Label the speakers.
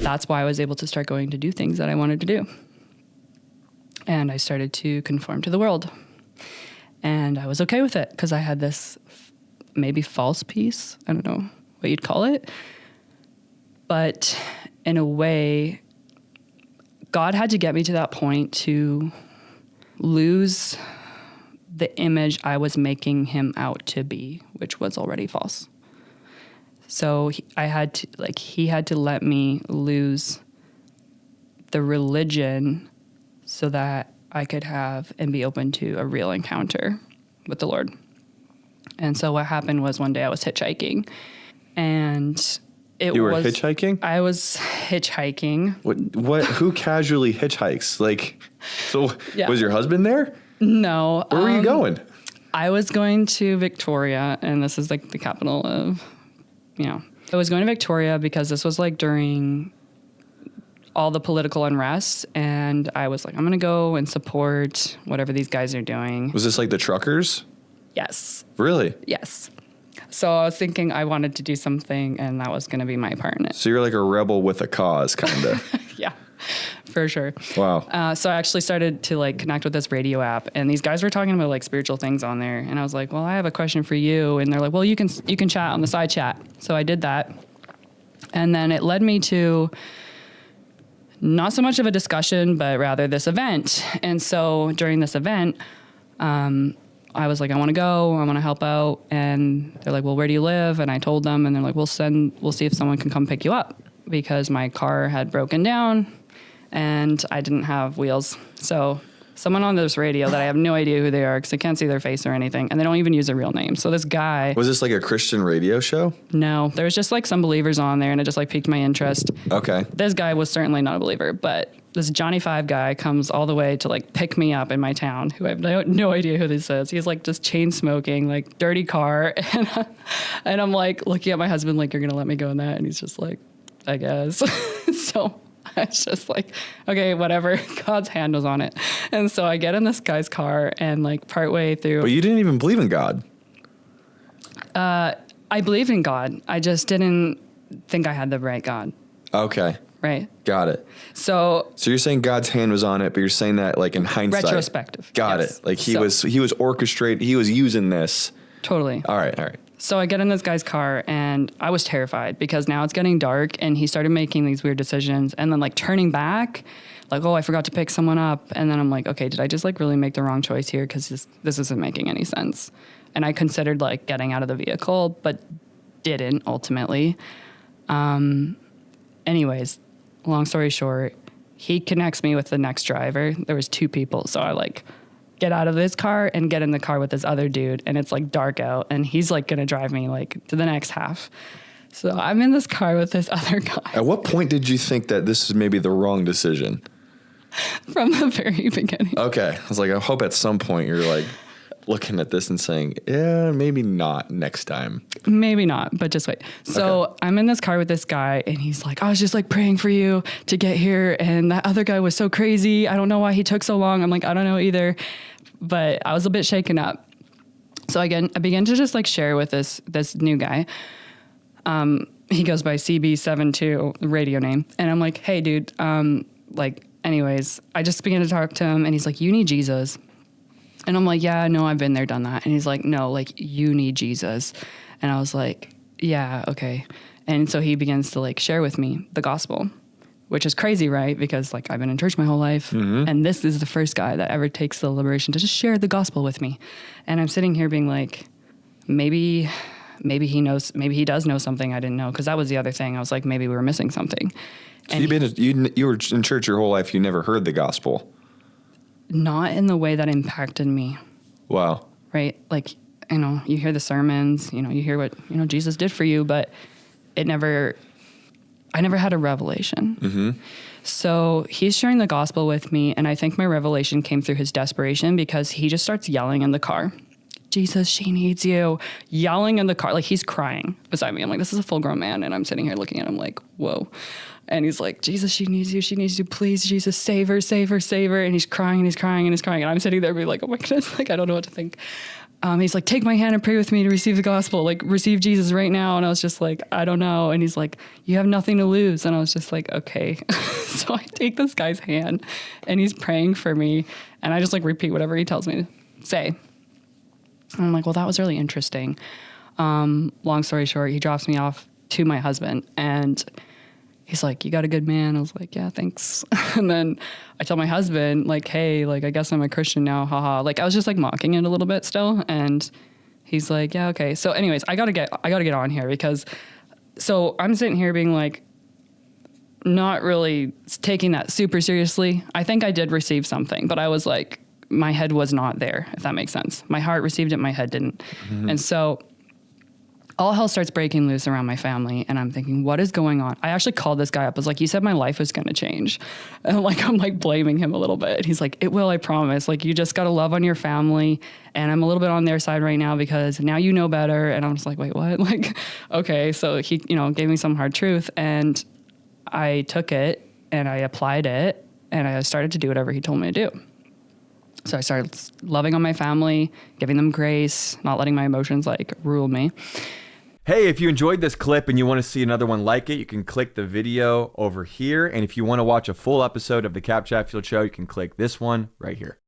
Speaker 1: that's why I was able to start going to do things that I wanted to do. And I started to conform to the world. And I was okay with it because I had this maybe false peace. I don't know what you'd call it. But in a way, God had to get me to that point to lose the image I was making him out to be, which was already false. So he had to let me lose the religion so that I could have and be open to a real encounter with the Lord. And so what happened was one day I was hitchhiking, and
Speaker 2: You were hitchhiking?
Speaker 1: I was hitchhiking.
Speaker 2: What? Who casually hitchhikes?
Speaker 1: Yeah.
Speaker 2: Was your husband there?
Speaker 1: No.
Speaker 2: Where were you going?
Speaker 1: I was going to Victoria, and this is like the capital of, I was going to Victoria because this was like during all the political unrest, and I was like, I'm going to go and support whatever these guys are doing.
Speaker 2: Was this like the truckers?
Speaker 1: Yes.
Speaker 2: Really?
Speaker 1: Yes. So I was thinking I wanted to do something, and that was going to be my part in it.
Speaker 2: So you're like a rebel with a cause, kind of.
Speaker 1: Yeah, for sure.
Speaker 2: Wow.
Speaker 1: So I actually started to like connect with this radio app, and these guys were talking about like spiritual things on there. And I was like, well, I have a question for you. And they're like, well, you can chat on the side chat. So I did that. And then it led me to not so much of a discussion, but rather this event. And so during this event, I was like, I want to go, I want to help out. And they're like, well, where do you live? And I told them, and they're like, we'll see if someone can come pick you up, because my car had broken down and I didn't have wheels. So someone on this radio that I have no idea who they are because I can't see their face or anything, and they don't even use their real name. So this guy...
Speaker 2: Was this like a Christian radio show?
Speaker 1: No, there was just like some believers on there, and it just like piqued my interest.
Speaker 2: Okay.
Speaker 1: This guy was certainly not a believer, but this Johnny Five guy comes all the way to like pick me up in my town, who I have no idea who this is. He's like just chain smoking, like dirty car. And I'm like looking at my husband like, you're going to let me go in that? And he's just like, I guess. So I was just like, okay, whatever. God's hand was on it. And so I get in this guy's car, and like partway through.
Speaker 2: But you didn't even believe in God.
Speaker 1: I believed in God. I just didn't think I had the right God.
Speaker 2: Okay.
Speaker 1: Right.
Speaker 2: Got it.
Speaker 1: So
Speaker 2: you're saying God's hand was on it, but you're saying that like in hindsight.
Speaker 1: Retrospective.
Speaker 2: Got
Speaker 1: yes.
Speaker 2: it. Like he was orchestrating, he was using this.
Speaker 1: Totally.
Speaker 2: All right.
Speaker 1: So I get in this guy's car, and I was terrified because now it's getting dark, and he started making these weird decisions, and then like turning back, like, oh, I forgot to pick someone up. And then I'm like, okay, did I just like really make the wrong choice here? Because this isn't making any sense. And I considered like getting out of the vehicle, but didn't ultimately. Anyways, long story short, he connects me with the next driver. There was two people. So I like get out of this car and get in the car with this other dude. And it's like dark out, and he's like going to drive me like to the next half. So I'm in this car with this other guy.
Speaker 2: At what point did you think that this is maybe the wrong decision?
Speaker 1: From the very beginning.
Speaker 2: Okay. I was like, I hope at some point you're like looking at this and saying, yeah, maybe not next time.
Speaker 1: Maybe not, but just wait. So okay. I'm in this car with this guy, and he's like, I was just like praying for you to get here. And that other guy was so crazy. I don't know why he took so long. I'm like, I don't know either. But I was a bit shaken up. So again, I began to just like share with this new guy. He goes by CB72, radio name. And I'm like, hey, dude, anyways, I just began to talk to him, and he's like, you need Jesus. And I'm like, yeah, no, I've been there, done that. And he's like, no, like, you need Jesus. And I was like, yeah, okay. And so he begins to like share with me the gospel, which is crazy, right? Because like I've been in church my whole life, and this is the first guy that ever takes the liberation to just share the gospel with me. And I'm sitting here being like, maybe he knows, maybe he does know something I didn't know. Cause that was the other thing. I was like, maybe we were missing something.
Speaker 2: So you were in church your whole life. You never heard the gospel.
Speaker 1: Not in the way that impacted me.
Speaker 2: Wow.
Speaker 1: Right? Like, you hear the sermons, you hear what, Jesus did for you, but I never had a revelation. Mm-hmm. So he's sharing the gospel with me, and I think my revelation came through his desperation, because he just starts yelling in the car, Jesus, she needs you, yelling in the car. Like, he's crying beside me. I'm like, this is a full grown man. And I'm sitting here looking at him like, whoa. And he's like, Jesus, she needs you. Please, Jesus, save her. And he's crying and he's crying and he's crying. And I'm sitting there being like, oh my goodness, like, I don't know what to think. he's like, take my hand and pray with me to receive the gospel, like receive Jesus right now. And I was just like, I don't know. And he's like, you have nothing to lose. And I was just like, okay. So I take this guy's hand and he's praying for me. And I just like repeat whatever he tells me to say. And I'm like, well, that was really interesting. Long story short, he drops me off to my husband and he's like, you got a good man. I was like, yeah, thanks. And then I tell my husband, like, hey, like, I guess I'm a Christian now. Haha. Like, I was just like mocking it a little bit still. And he's like, yeah, okay. So anyways, I gotta get on here because, so I'm sitting here being like, not really taking that super seriously. I think I did receive something, but I was like, my head was not there, if that makes sense. My heart received it, my head didn't. Mm-hmm. And so all hell starts breaking loose around my family. And I'm thinking, what is going on? I actually called this guy up. I was like, you said my life was going to change. And I'm like blaming him a little bit. He's like, it will, I promise. Like, you just got to love on your family. And I'm a little bit on their side right now because now you know better. And I'm just like, wait, what? Like, okay. So he, gave me some hard truth and I took it and I applied it and I started to do whatever he told me to do. So I started loving on my family, giving them grace, not letting my emotions like rule me.
Speaker 3: Hey, if you enjoyed this clip and you want to see another one like it, you can click the video over here. And if you want to watch a full episode of the Cap Chatfield Show, you can click this one right here.